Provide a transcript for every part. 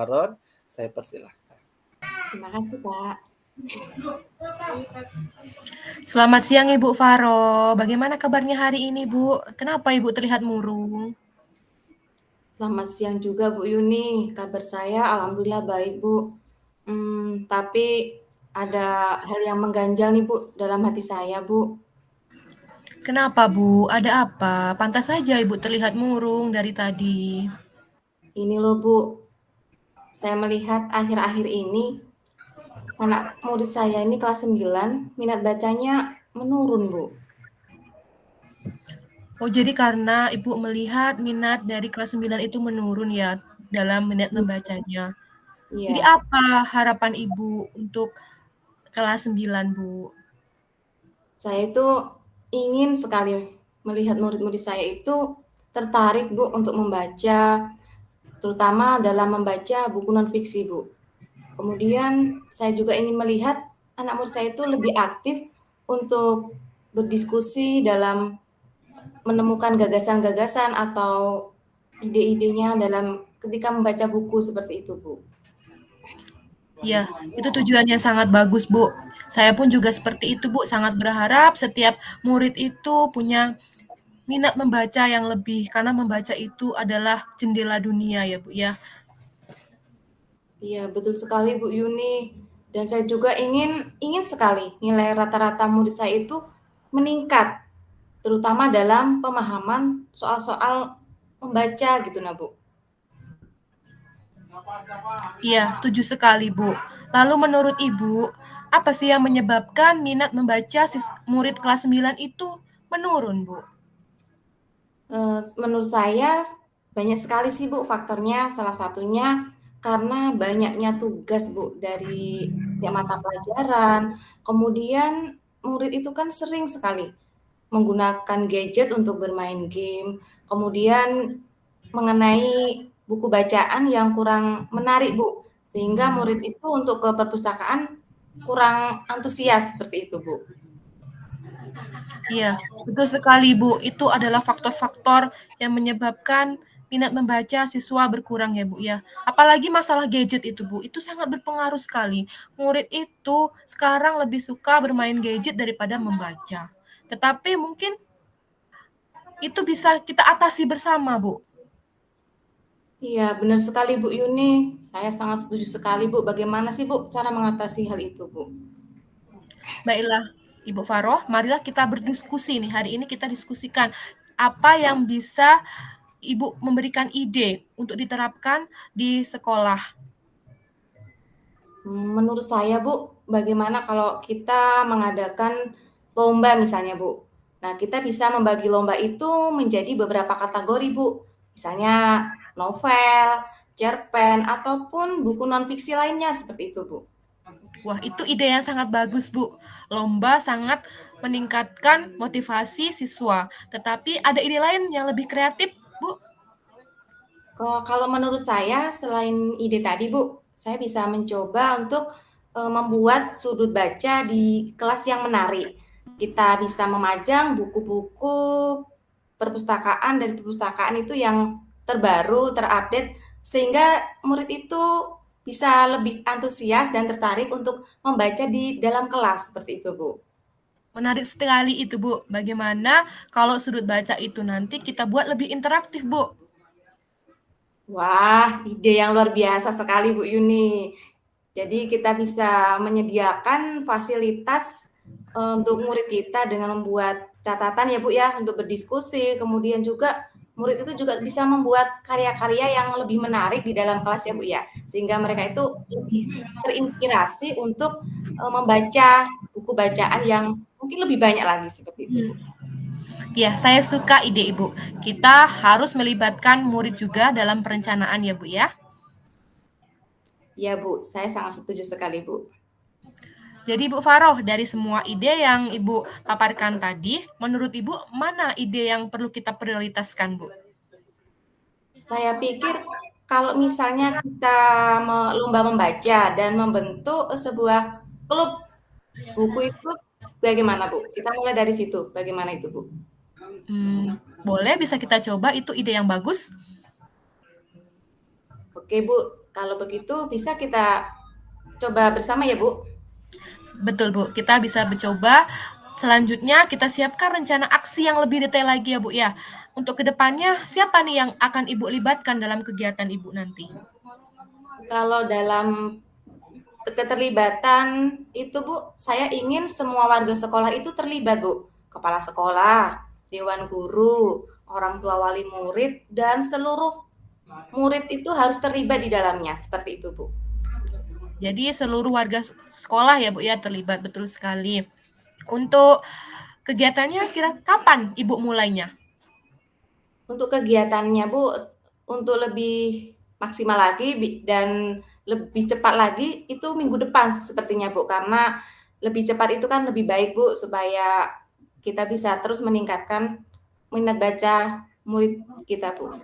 Faron, saya persilahkan. Terima kasih, Pak. Selamat siang Ibu Faro. Bagaimana kabarnya hari ini, Bu? Kenapa Ibu terlihat murung? Selamat siang juga Bu Yuni. Kabar saya alhamdulillah baik, Bu. Tapi ada hal yang mengganjal nih, Bu, dalam hati saya, Bu. Kenapa, Bu? Ada apa? Pantas saja Ibu terlihat murung dari tadi. Ini loh, Bu. Saya melihat akhir-akhir ini anak murid saya ini kelas 9, minat bacanya menurun, Bu. Oh, jadi karena Ibu melihat minat dari kelas 9 itu menurun ya dalam minat membacanya. Jadi Iya, apa harapan Ibu untuk kelas 9, Bu? saya itu ingin sekali melihat murid-murid saya itu tertarik, Bu, untuk membaca, terutama dalam membaca buku non-fiksi, Bu. Kemudian saya juga ingin melihat anak murid saya itu lebih aktif untuk berdiskusi dalam menemukan gagasan-gagasan atau ide-idenya dalam ketika membaca buku seperti itu, Bu. Ya, itu tujuannya sangat bagus, Bu. Saya pun juga seperti itu, Bu. Sangat berharap setiap murid itu punya minat membaca yang lebih, karena membaca itu adalah jendela dunia ya, Bu, ya. Iya, betul sekali Bu Yuni. Dan saya juga ingin sekali nilai rata-rata murid saya itu meningkat, terutama dalam pemahaman soal-soal membaca gitu nah, Bu. Iya, setuju sekali, Bu. Lalu menurut Ibu, apa sih yang menyebabkan minat membaca murid kelas 9 itu menurun, Bu? Menurut saya banyak sekali sih Bu faktornya, salah satunya karena banyaknya tugas Bu dari setiap mata pelajaran, kemudian murid itu kan sering sekali menggunakan gadget untuk bermain game, kemudian mengenai buku bacaan yang kurang menarik Bu, sehingga murid itu untuk ke perpustakaan kurang antusias seperti itu Bu. Iya, betul sekali, Bu. Itu adalah faktor-faktor yang menyebabkan minat membaca siswa berkurang ya, Bu, ya. Apalagi masalah gadget itu, Bu. Itu sangat berpengaruh sekali. Murid itu sekarang lebih suka bermain gadget daripada membaca. Tetapi mungkin itu bisa kita atasi bersama, Bu. Iya, benar sekali Bu Yuni. Saya sangat setuju sekali Bu. Bagaimana sih Bu cara mengatasi hal itu Bu? Baiklah, Ibu Faroh, marilah kita berdiskusi nih. Hari ini kita diskusikan apa yang bisa Ibu memberikan ide untuk diterapkan di sekolah. Menurut saya Bu, bagaimana kalau kita mengadakan lomba misalnya Bu. Nah, kita bisa membagi lomba itu menjadi beberapa kategori Bu. Misalnya novel, cerpen, ataupun buku non-fiksi lainnya seperti itu Bu. Wah, itu ide yang sangat bagus, Bu. Lomba sangat meningkatkan motivasi siswa. Tetapi ada ide lain yang lebih kreatif, Bu. Kalau menurut saya selain ide tadi Bu, saya bisa mencoba untuk, membuat sudut baca di kelas yang menarik. Kita bisa memajang buku-buku perpustakaan dari perpustakaan itu yang terbaru, terupdate, sehingga murid itu bisa lebih antusias dan tertarik untuk membaca di dalam kelas, seperti itu Bu. Menarik sekali itu, Bu. Bagaimana kalau sudut baca itu nanti kita buat lebih interaktif, Bu? Wah, ide yang luar biasa sekali Bu Yuni. Jadi kita bisa menyediakan fasilitas, untuk murid kita dengan membuat catatan ya Bu ya, untuk berdiskusi, kemudian juga murid itu juga bisa membuat karya-karya yang lebih menarik di dalam kelas ya Bu ya, sehingga mereka itu lebih terinspirasi untuk, membaca buku bacaan yang mungkin lebih banyak lagi, seperti itu Bu. Ya, saya suka ide Ibu. Kita harus melibatkan murid juga dalam perencanaan ya, Bu, ya. Iya Bu, saya sangat setuju sekali Bu. Jadi Bu Faroh, dari semua ide yang Ibu paparkan tadi, menurut Ibu mana ide yang perlu kita prioritaskan, Bu? Saya pikir kalau misalnya kita lomba membaca dan membentuk, sebuah klub buku itu bagaimana, Bu? Kita mulai dari situ, bagaimana itu, Bu? Boleh, bisa kita coba, itu ide yang bagus. Oke, Bu. Kalau begitu bisa kita coba bersama ya, Bu? Betul, Bu. Kita bisa mencoba. Selanjutnya kita siapkan rencana aksi yang lebih detail lagi ya, Bu, ya. Untuk kedepannya, siapa nih yang akan Ibu libatkan dalam kegiatan Ibu nanti? Kalau dalam keterlibatan itu, Bu, saya ingin semua warga sekolah itu terlibat, Bu. Kepala sekolah, dewan guru, orang tua wali murid, dan seluruh murid itu harus terlibat di dalamnya, seperti itu, Bu. Jadi seluruh warga sekolah ya, Bu, ya, terlibat. Betul sekali. Untuk kegiatannya kira kapan Ibu mulainya? Untuk kegiatannya, Bu, untuk lebih maksimal lagi dan lebih cepat lagi itu minggu depan sepertinya, Bu, karena lebih cepat itu kan lebih baik, Bu, supaya kita bisa terus meningkatkan minat baca murid kita, Bu.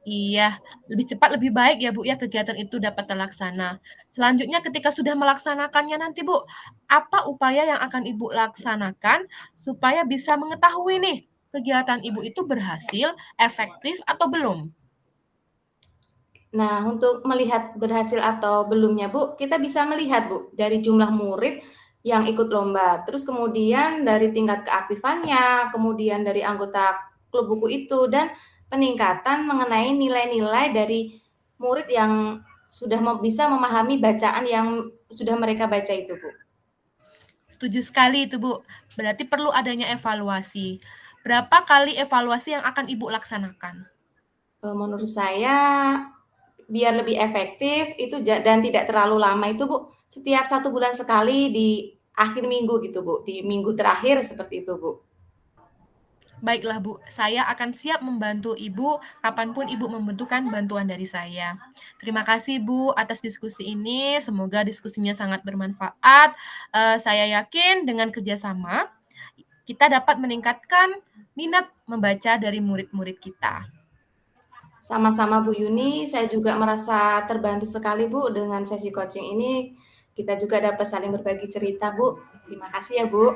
Iya, lebih cepat lebih baik ya, Bu, ya, kegiatan itu dapat terlaksana. Selanjutnya ketika sudah melaksanakannya nanti, Bu, apa upaya yang akan Ibu laksanakan supaya bisa mengetahui nih, kegiatan Ibu itu berhasil, efektif, atau belum? Nah, untuk melihat berhasil atau belumnya, Bu, kita bisa melihat, Bu, dari jumlah murid yang ikut lomba, terus kemudian dari tingkat keaktifannya, kemudian dari anggota klub buku itu, dan peningkatan mengenai nilai-nilai dari murid yang sudah bisa memahami bacaan yang sudah mereka baca itu, Bu. Setuju sekali itu, Bu. Berarti perlu adanya evaluasi. Berapa kali evaluasi yang akan Ibu laksanakan? Menurut saya biar lebih efektif itu dan tidak terlalu lama itu, Bu, setiap 1 bulan sekali di akhir minggu gitu, Bu, di minggu terakhir seperti itu, Bu. Baiklah, Bu. Saya akan siap membantu Ibu kapanpun Ibu membutuhkan bantuan dari saya. Terima kasih, Bu, atas diskusi ini. Semoga diskusinya sangat bermanfaat. Saya yakin dengan kerjasama kita dapat meningkatkan minat membaca dari murid-murid kita. Sama-sama Bu Yuni, saya juga merasa terbantu sekali, Bu, dengan sesi coaching ini. Kita juga dapat saling berbagi cerita, Bu. Terima kasih ya, Bu.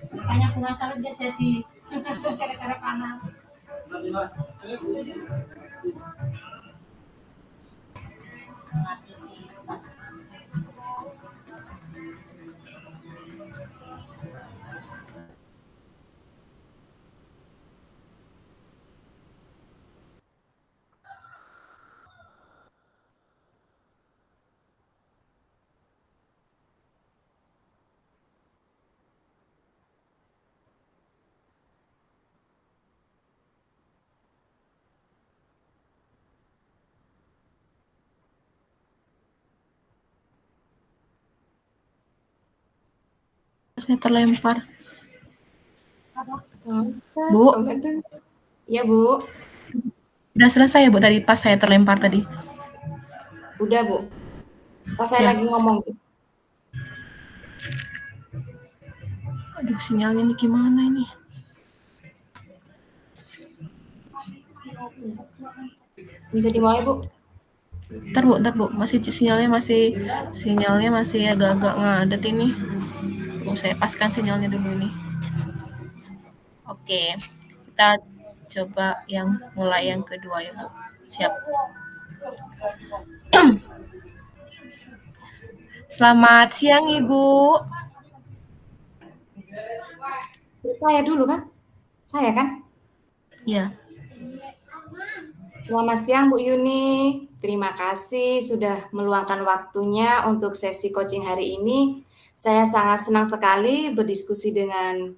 Banyak bunga salad nggak jadi gara-gara panas. Saya terlempar. Lantas, Bu. kok nggak dengar? Iya, Bu. Udah selesai ya, Bu, tadi pas saya terlempar tadi? Udah, Bu. Pas saya Ya. lagi ngomong. Aduh, sinyalnya nih gimana ini? Bisa dimulai, Bu? Ntar Bu, masih sinyalnya masih agak-agak ngadet ini. Saya paskan sinyalnya dulu nih. Oke, kita coba mulai yang kedua ya, Bu. Siap. Selamat siang, Ibu. Saya dulu kan? Saya kan? Iya. Selamat siang, Bu Yuni. Terima kasih sudah meluangkan waktunya untuk sesi coaching hari ini. Saya sangat senang sekali berdiskusi dengan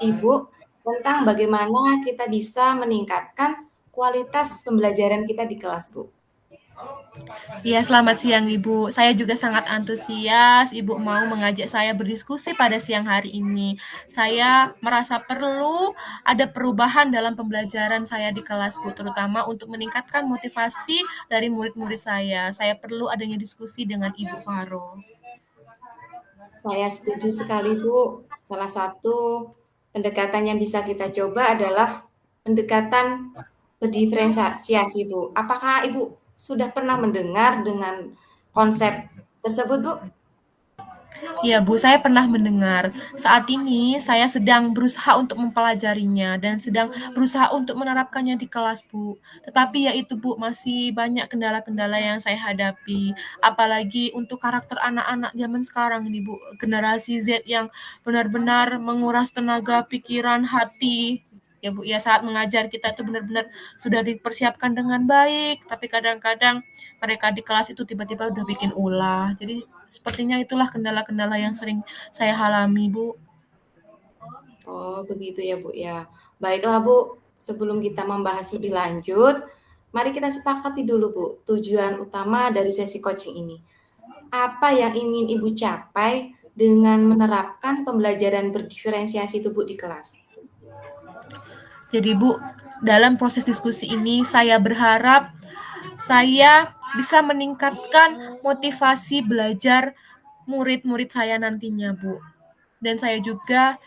Ibu, tentang bagaimana kita bisa meningkatkan kualitas pembelajaran kita di kelas, Bu. Iya, selamat siang Ibu. Saya juga sangat antusias Ibu mau mengajak saya berdiskusi pada siang hari ini. Saya merasa perlu ada perubahan dalam pembelajaran saya di kelas, Bu, terutama untuk meningkatkan motivasi dari murid-murid saya. Saya perlu adanya diskusi dengan Ibu Faro. Saya setuju sekali, Bu. Salah satu pendekatan yang bisa kita coba adalah pendekatan berdiferensiasi, Bu. Apakah Ibu sudah pernah mendengar dengan konsep tersebut, Bu? Iya Bu, saya pernah mendengar. Saat ini saya sedang berusaha untuk mempelajarinya dan sedang berusaha untuk menerapkannya di kelas Bu. Tetapi ya itu Bu, masih banyak kendala-kendala yang saya hadapi. Apalagi untuk karakter anak-anak zaman sekarang nih Bu, generasi Z yang benar-benar menguras tenaga, pikiran, hati. Ya Bu, ya saat mengajar kita itu benar-benar sudah dipersiapkan dengan baik, tapi kadang-kadang mereka di kelas itu tiba-tiba udah bikin ulah. Jadi sepertinya itulah kendala-kendala yang sering saya alami, Bu. Oh, begitu ya, Bu, ya. Baiklah, Bu, sebelum kita membahas lebih lanjut, mari kita sepakati dulu, Bu, tujuan utama dari sesi coaching ini. Apa yang ingin Ibu capai dengan menerapkan pembelajaran berdiferensiasi itu, Bu, di kelas? Jadi, Bu, dalam proses diskusi ini saya berharap saya bisa meningkatkan motivasi belajar murid-murid saya nantinya, Bu. Dan saya juga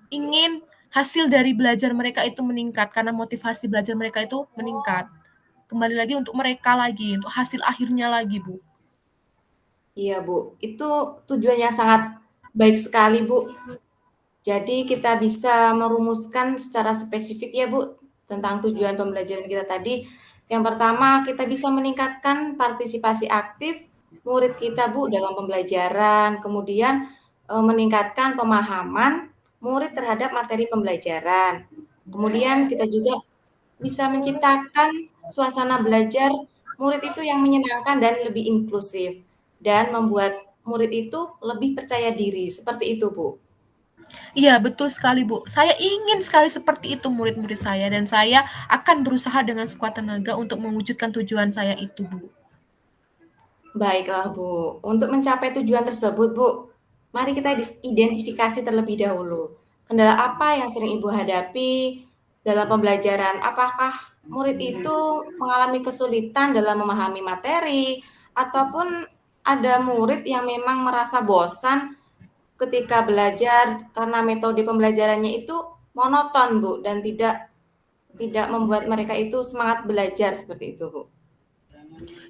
ingin hasil dari belajar mereka itu meningkat karena motivasi belajar mereka itu meningkat. Kembali lagi untuk mereka lagi, untuk hasil akhirnya lagi, Bu. Iya, Bu, itu tujuannya sangat baik sekali, Bu. Jadi kita bisa merumuskan secara spesifik ya, Bu, tentang tujuan pembelajaran kita tadi. Yang pertama, kita bisa meningkatkan partisipasi aktif murid kita, Bu, dalam pembelajaran. Kemudian, meningkatkan pemahaman murid terhadap materi pembelajaran. Kemudian kita juga bisa menciptakan suasana belajar murid itu yang menyenangkan dan lebih inklusif, dan membuat murid itu lebih percaya diri, seperti itu, Bu. Iya, betul sekali, Bu. Saya ingin sekali seperti itu murid-murid saya dan saya akan berusaha dengan sekuat tenaga untuk mewujudkan tujuan saya itu, Bu. Baiklah, Bu. Untuk mencapai tujuan tersebut, Bu, mari kita identifikasi terlebih dahulu. Kendala apa yang sering Ibu hadapi dalam pembelajaran? Apakah murid itu mengalami kesulitan dalam memahami materi, ataupun ada murid yang memang merasa bosan ketika belajar karena metode pembelajarannya itu monoton, Bu, dan tidak membuat mereka itu semangat belajar seperti itu, Bu?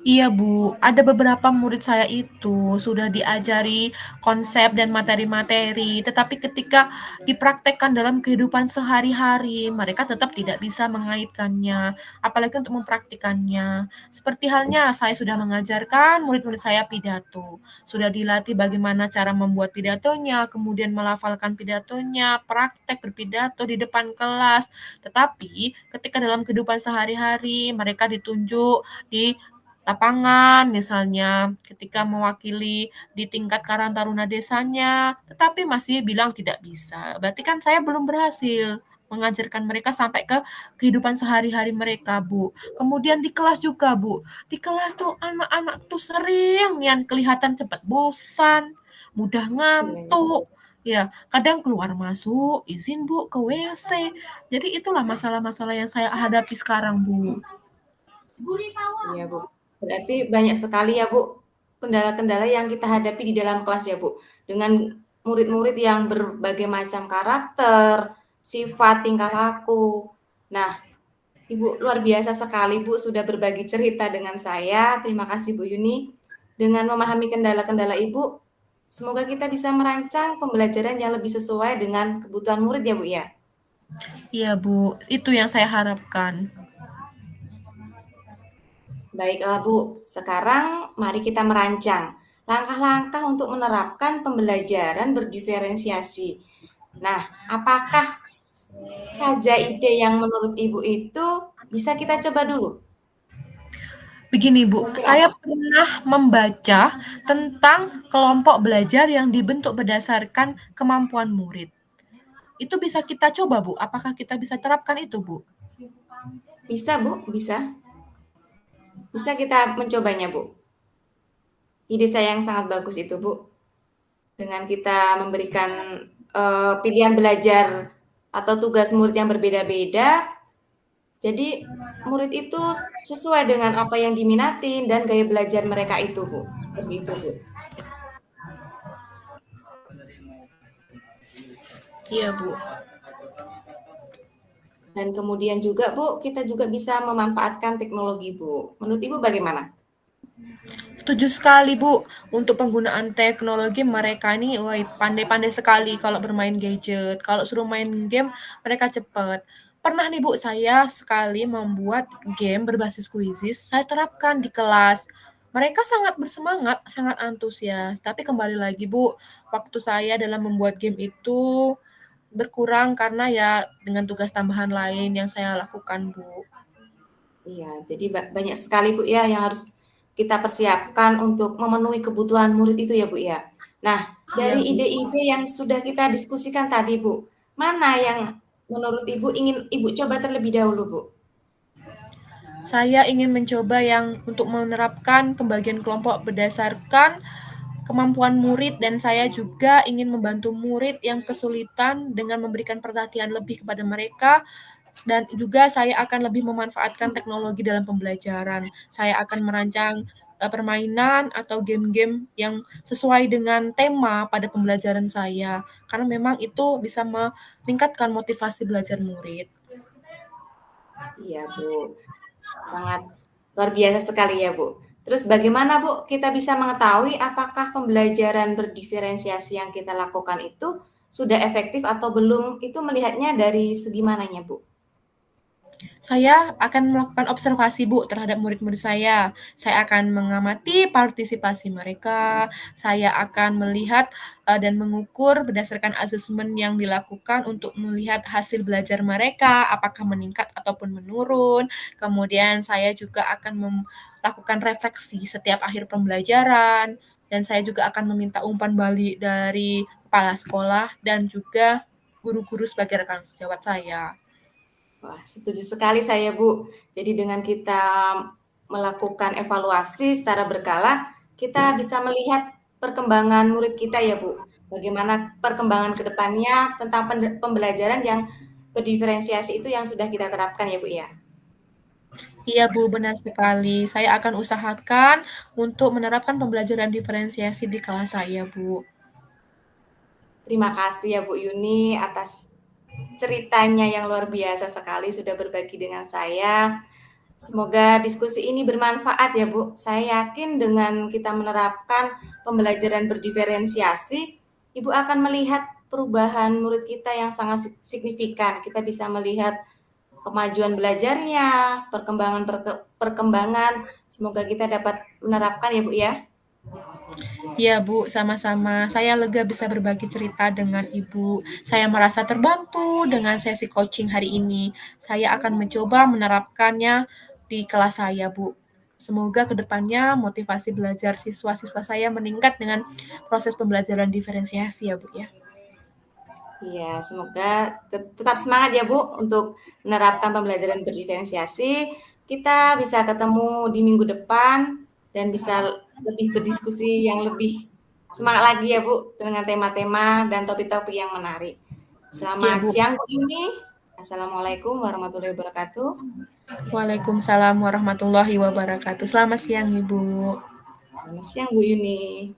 Iya, Bu. Ada beberapa murid saya itu sudah diajari konsep dan materi-materi, tetapi ketika dipraktekkan dalam kehidupan sehari-hari, mereka tetap tidak bisa mengaitkannya, apalagi untuk mempraktikannya. Seperti halnya saya sudah mengajarkan murid-murid saya pidato, sudah dilatih bagaimana cara membuat pidatonya, kemudian melafalkan pidatonya, praktek berpidato di depan kelas. Tetapi ketika dalam kehidupan sehari-hari, mereka ditunjuk di lapangan, misalnya ketika mewakili di tingkat Karang Taruna desanya, tetapi masih bilang tidak bisa. Berarti kan saya belum berhasil mengajarkan mereka sampai ke kehidupan sehari-hari mereka, Bu. Kemudian di kelas juga, Bu. Di kelas tuh anak-anak tuh sering yang kelihatan cepat bosan, mudah Iya. ngantuk. Ya, kadang keluar masuk, izin Bu ke WC. Jadi itulah masalah-masalah yang saya hadapi sekarang, Bu. Iya, Bu. Berarti banyak sekali ya, Bu, kendala-kendala yang kita hadapi di dalam kelas ya, Bu. Dengan murid-murid yang berbagai macam karakter, sifat, tingkah laku. Nah, Ibu luar biasa sekali, Bu, sudah berbagi cerita dengan saya. Terima kasih, Bu Yuni. Dengan memahami kendala-kendala Ibu, semoga kita bisa merancang pembelajaran yang lebih sesuai dengan kebutuhan murid ya, Bu, ya? Iya, Bu. Itu yang saya harapkan. Baiklah, Bu. Sekarang mari kita merancang langkah-langkah untuk menerapkan pembelajaran berdiferensiasi. Nah, apakah saja ide yang menurut Ibu itu bisa kita coba dulu? Begini, Bu, Seperti saya apa? pernah membaca tentang kelompok belajar yang dibentuk berdasarkan kemampuan murid. Itu bisa kita coba, Bu. Apakah kita bisa terapkan itu, Bu? Bisa, Bu, bisa. Bisa kita mencobanya, Bu. Ide saya yang sangat bagus itu, Bu. Dengan kita memberikan, pilihan belajar atau tugas murid yang berbeda-beda, jadi murid itu sesuai dengan apa yang diminatin dan gaya belajar mereka itu, Bu. Seperti itu, Bu. Iya, Bu. Dan kemudian juga Bu, kita juga bisa memanfaatkan teknologi Bu. Menurut Ibu bagaimana? Setuju sekali, Bu. Untuk penggunaan teknologi mereka nih, woi, pandai-pandai sekali kalau bermain gadget. Kalau suruh main game, mereka cepet. Pernah nih, Bu, saya sekali membuat game berbasis kuisis, saya terapkan di kelas. Mereka sangat bersemangat, sangat antusias. Tapi kembali lagi, Bu, waktu saya dalam membuat game itu berkurang karena ya dengan tugas tambahan lain yang saya lakukan, Bu. Iya, jadi banyak sekali Bu ya yang harus kita persiapkan untuk memenuhi kebutuhan murid itu ya Bu ya. Nah, Iya, dari Bu. ide-ide yang sudah kita diskusikan tadi Bu, mana yang menurut Ibu ingin Ibu coba terlebih dahulu Bu? Saya ingin mencoba yang untuk menerapkan pembagian kelompok berdasarkan kemampuan murid dan saya juga ingin membantu murid yang kesulitan dengan memberikan perhatian lebih kepada mereka dan juga saya akan lebih memanfaatkan teknologi dalam pembelajaran. Saya akan merancang permainan atau game-game yang sesuai dengan tema pada pembelajaran saya karena memang itu bisa meningkatkan motivasi belajar murid. Iya Bu, sangat luar biasa sekali ya Bu. Terus bagaimana Bu kita bisa mengetahui apakah pembelajaran berdiferensiasi yang kita lakukan itu sudah efektif atau belum? Itu melihatnya dari segi mananya Bu? Saya akan melakukan observasi, Bu, terhadap murid-murid saya. Saya akan mengamati partisipasi mereka, saya akan melihat dan mengukur berdasarkan asesmen yang dilakukan untuk melihat hasil belajar mereka, apakah meningkat ataupun menurun. Kemudian saya juga akan melakukan refleksi setiap akhir pembelajaran, dan saya juga akan meminta umpan balik dari kepala sekolah dan juga guru-guru sebagai rekan sejawat saya. Wah, setuju sekali saya, Bu. Jadi dengan kita melakukan evaluasi secara berkala, kita bisa melihat perkembangan murid kita ya, Bu. Bagaimana perkembangan ke depannya tentang pembelajaran yang berdiferensiasi itu yang sudah kita terapkan ya, Bu ya. Iya, Bu, benar sekali. Saya akan usahakan untuk menerapkan pembelajaran diferensiasi di kelas saya, Bu. Terima kasih ya Bu Yuni atas ceritanya yang luar biasa sekali sudah berbagi dengan saya. Semoga diskusi ini bermanfaat ya Bu. Saya yakin dengan kita menerapkan pembelajaran berdiferensiasi, Ibu akan melihat perubahan murid kita yang sangat signifikan. Kita bisa melihat kemajuan belajarnya, perkembangan. Semoga kita dapat menerapkan ya Bu ya. Iya, Bu, sama-sama. Saya lega bisa berbagi cerita dengan Ibu. Saya merasa terbantu dengan sesi coaching hari ini. Saya akan mencoba menerapkannya di kelas saya, Bu. Semoga ke depannya motivasi belajar siswa-siswa saya meningkat dengan proses pembelajaran diferensiasi ya, Bu ya. Iya, semoga tetap semangat ya Bu untuk menerapkan pembelajaran berdiferensiasi. Kita bisa ketemu di minggu depan dan bisa lebih berdiskusi yang lebih semangat lagi ya Bu dengan tema-tema dan topik-topik yang menarik. Iya, Selamat Bu. siang Bu Yuni. Assalamualaikum warahmatullahi wabarakatuh. Waalaikumsalam warahmatullahi wabarakatuh. Selamat siang, Ibu. Selamat siang Bu Yuni.